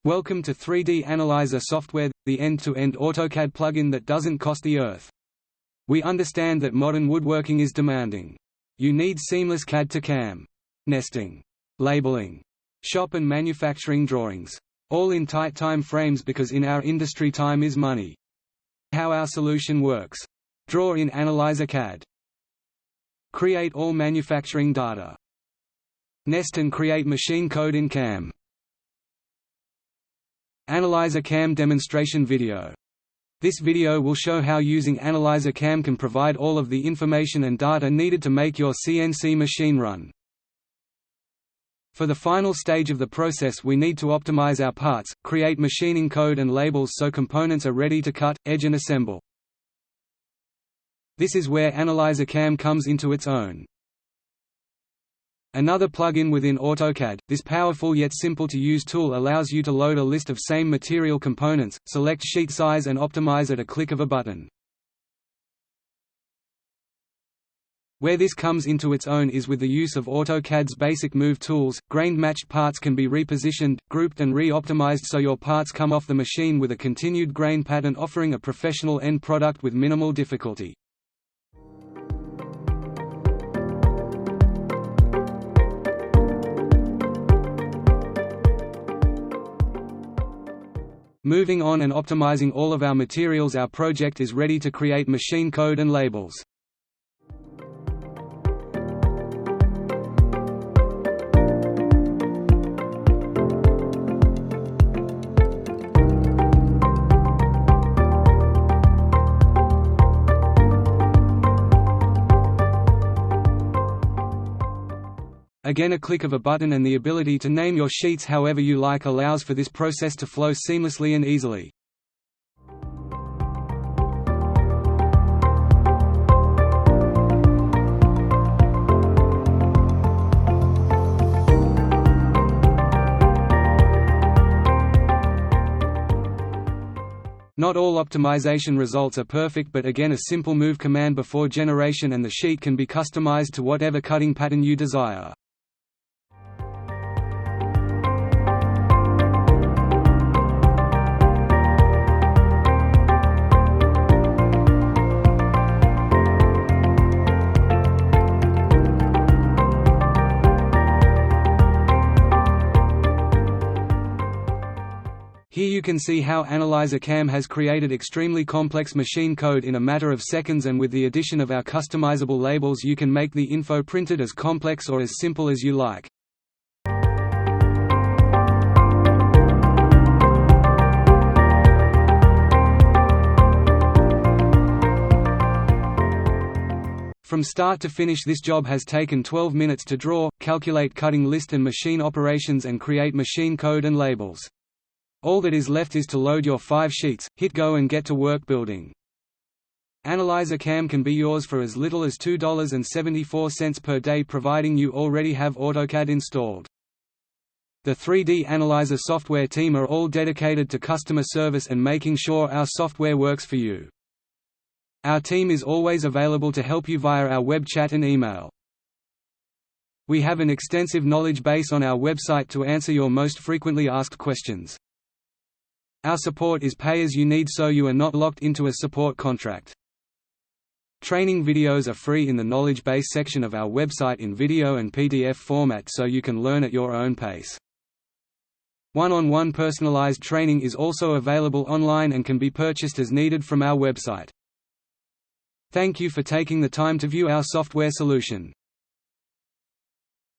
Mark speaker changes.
Speaker 1: Welcome to 3D Analyzer Software, the end-to-end AutoCAD plugin that doesn't cost the earth. We understand that modern woodworking is demanding. You need seamless CAD to CAM, nesting, labeling, shop and manufacturing drawings, all in tight time frames because in our industry time is money. How our solution works. Draw in Analyzer CAD. Create all manufacturing data. Nest and create machine code in CAM. Analyzer CAM demonstration video. This video will show how using Analyzer CAM can provide all of the information and data needed to make your CNC machine run. For the final stage of the process, we need to optimize our parts, create machining code and labels so components are ready to cut, edge and assemble. This is where Analyzer CAM comes into its own. Another plugin within AutoCAD, this powerful yet simple to use tool allows you to load a list of same material components, select sheet size and optimize at a click of a button. Where this comes into its own is with the use of AutoCAD's basic move tools. Grained matched parts can be repositioned, grouped and re-optimized so your parts come off the machine with a continued grain pattern, offering a professional end product with minimal difficulty. Moving on and optimizing all of our materials, our project is ready to create machine code and labels. Again, a click of a button and the ability to name your sheets however you like allows for this process to flow seamlessly and easily. Not all optimization results are perfect, but again, a simple move command before generation and the sheet can be customized to whatever cutting pattern you desire. Here you can see how Analyzer CAM has created extremely complex machine code in a matter of seconds, and with the addition of our customizable labels you can make the info printed as complex or as simple as you like. From start to finish, this job has taken 12 minutes to draw, calculate cutting list and machine operations and create machine code and labels. All that is left is to load your 5 sheets, hit go and get to work building. Analyzer CAM can be yours for as little as $2.74 per day, providing you already have AutoCAD installed. The 3D Analyzer software team are all dedicated to customer service and making sure our software works for you. Our team is always available to help you via our web chat and email. We have an extensive knowledge base on our website to answer your most frequently asked questions. Our support is pay-as-you-need, so you are not locked into a support contract. Training videos are free in the knowledge base section of our website in video and PDF format, so you can learn at your own pace. One-on-one personalized training is also available online and can be purchased as needed from our website. Thank you for taking the time to view our software solution.